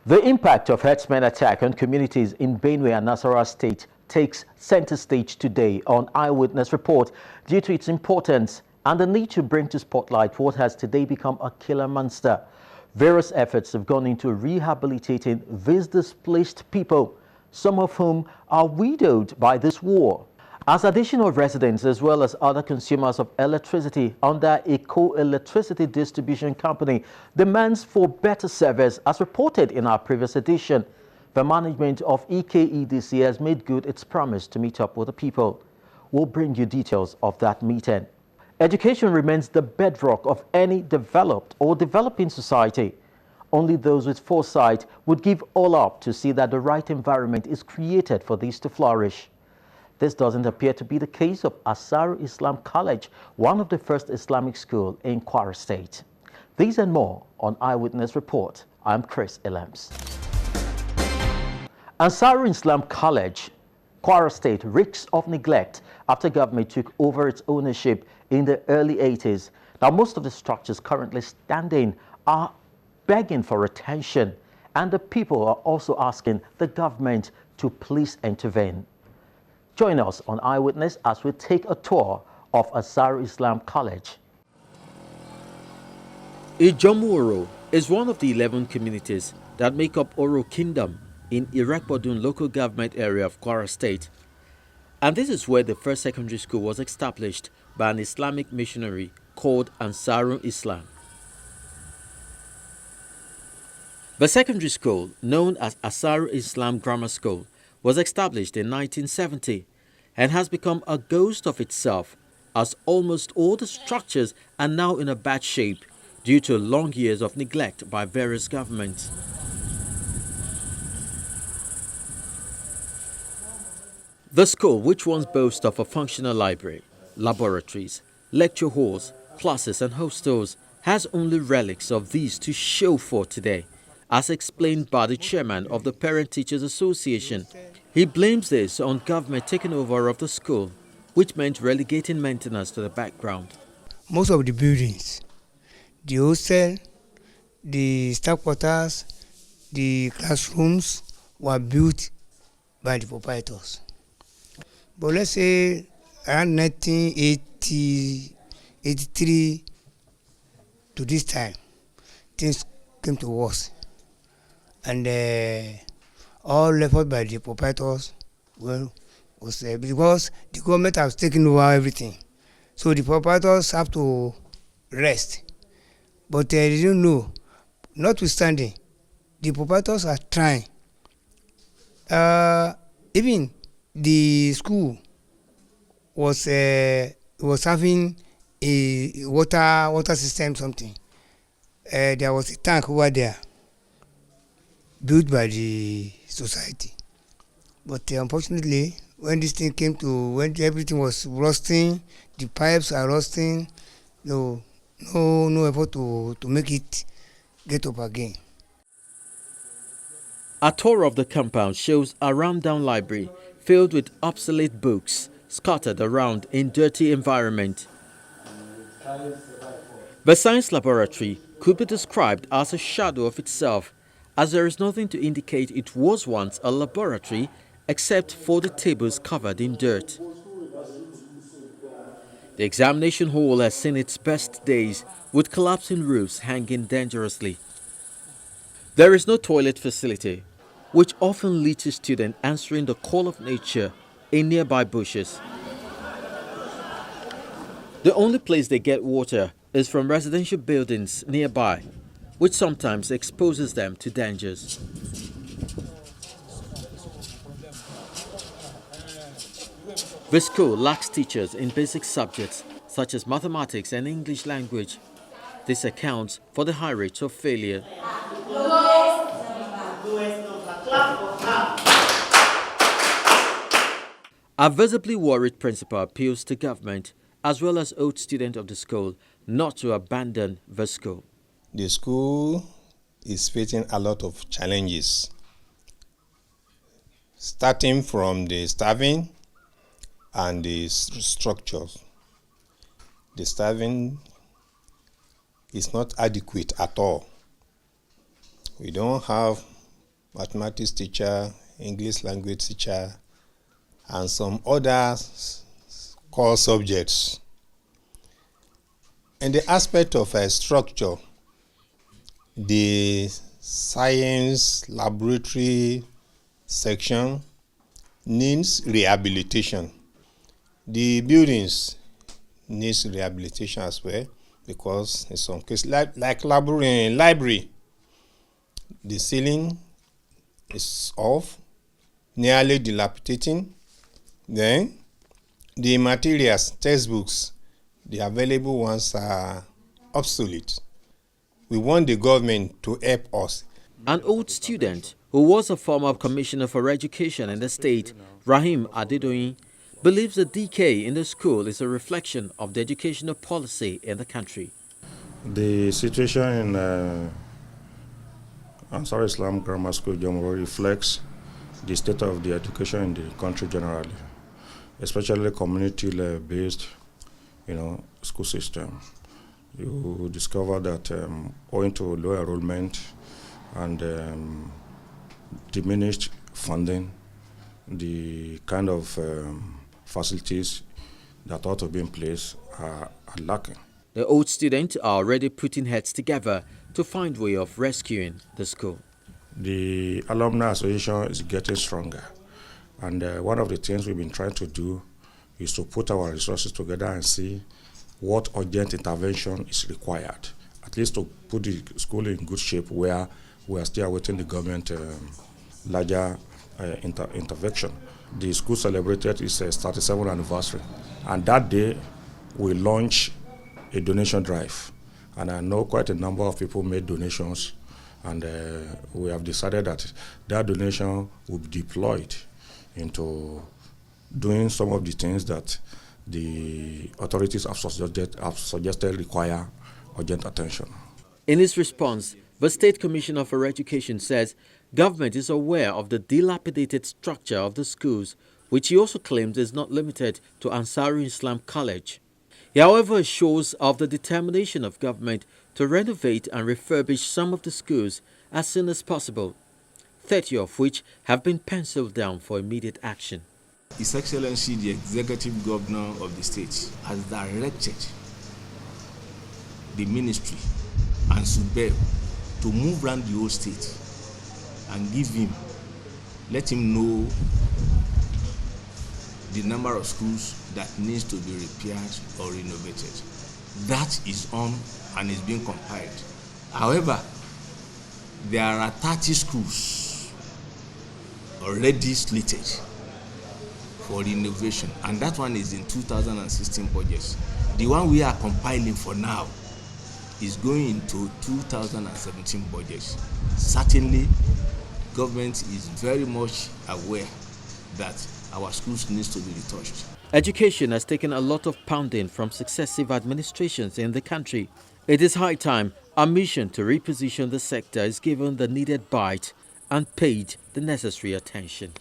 The impact of herdsmen attack on communities in Benue and Nasarawa State takes center stage today on Eyewitness Report due to its importance and the need to bring to spotlight what has today become a killer monster. Various efforts have gone into rehabilitating these displaced people, some of whom are widowed by this war. As additional residents as well as other consumers of electricity under a co-electricity distribution company demands for better service, as reported in our previous edition, the management of EKEDC has made good its promise to meet up with the people. We'll bring you details of that meeting. Education remains the bedrock of any developed or developing society. Only those with foresight would give all up to see that the right environment is created for these to flourish. This doesn't appear to be the case of Ansarul Islam College, one of the first Islamic schools in Kwara State. These and more on Eyewitness Report. I'm Chris Elams. Ansarul Islam College, Kwara State, reeks of neglect after government took over its ownership in the early 80s. Now, most of the structures currently standing are begging for attention, and the people are also asking the government to please intervene. Join us on Eyewitness as we take a tour of Ansarul Islam College. Ijomu is one of the 11 communities that make up Oro Kingdom in Irakbodun local government area of Kwara State. And this is where the first secondary school was established by an Islamic missionary called Ansarul Islam. The secondary school, known as Ansarul Islam Grammar School, was established in 1970 and has become a ghost of itself, as almost all the structures are now in a bad shape due to long years of neglect by various governments. The school, which once boasts of a functional library, laboratories, lecture halls, classes and hostels, has only relics of these to show for today, as explained by the chairman of the Parent Teachers Association. He blames this on government taking over of the school, which meant relegating maintenance to the background. Most of the buildings, the hostel, the staff quarters, the classrooms were built by the proprietors. But let's say around 1980, 83 to this time, things came to worse. And all left by the proprietors was because the government has taken over everything. So the proprietors have to rest. But they didn't know. Notwithstanding, the proprietors are trying. Even the school was having a water system something. There was a tank over there built by the society. But unfortunately, when this thing came to, when everything was rusting, the pipes are rusting, no effort to make it get up again. A tour of the compound shows a rundown library filled with obsolete books scattered around in dirty environment. The science laboratory could be described as a shadow of itself, as there is nothing to indicate it was once a laboratory except for the tables covered in dirt. The examination hall has seen its best days, with collapsing roofs hanging dangerously. There is no toilet facility, which often leads to students answering the call of nature in nearby bushes. The only place they get water is from residential buildings nearby, which sometimes exposes them to dangers. The school lacks teachers in basic subjects such as mathematics and English language. This accounts for the high rates of failure. A visibly worried principal appeals to government as well as old students of the school not to abandon the school. The school is facing a lot of challenges, starting from the staffing and the structures. The staffing is not adequate at all. We don't have mathematics teacher, English language teacher, and some other core subjects. In the aspect of structure, the science laboratory section needs rehabilitation. The buildings needs rehabilitation as well, because in some cases, like library, the ceiling is off, nearly dilapidating. Then the materials, textbooks, the available ones are obsolete. We want the government to help us. An old student who was a former commissioner for education in the state, Rahim Adedoyin, believes the decay in the school is a reflection of the educational policy in the country. The situation in Ansarul Islam Grammar School, Ijomu, reflects the state of the education in the country generally, especially community-based, school system. You discover that owing to low enrollment and diminished funding, the kind of facilities that ought to be in place are lacking. The old students are already putting heads together to find a way of rescuing the school. The Alumni Association is getting stronger, and one of the things we've been trying to do is to put our resources together and see what urgent intervention is required, at least to put the school in good shape where we are still awaiting the government larger intervention. The school celebrated its 37th anniversary, and that day we launched a donation drive. And I know quite a number of people made donations, and we have decided that that donation will be deployed into doing some of the things that the authorities have suggested require urgent attention. In his response, the State Commissioner for Education says government is aware of the dilapidated structure of the schools, which he also claims is not limited to Ansarul Islam College. He, however, assures of the determination of government to renovate and refurbish some of the schools as soon as possible, 30 of which have been penciled down for immediate action. His Excellency, the Executive Governor of the state, has directed the ministry and SUBEB to move around the whole state and let him know the number of schools that needs to be repaired or renovated. That is on and is being compiled. However, there are 30 schools already slated for renovation, and that one is in 2016 budget. The one we are compiling for now is going into 2017 budget. Certainly, government is very much aware that our schools needs to be retouched. Education has taken a lot of pounding from successive administrations in the country. It is high time our mission to reposition the sector is given the needed bite and paid the necessary attention.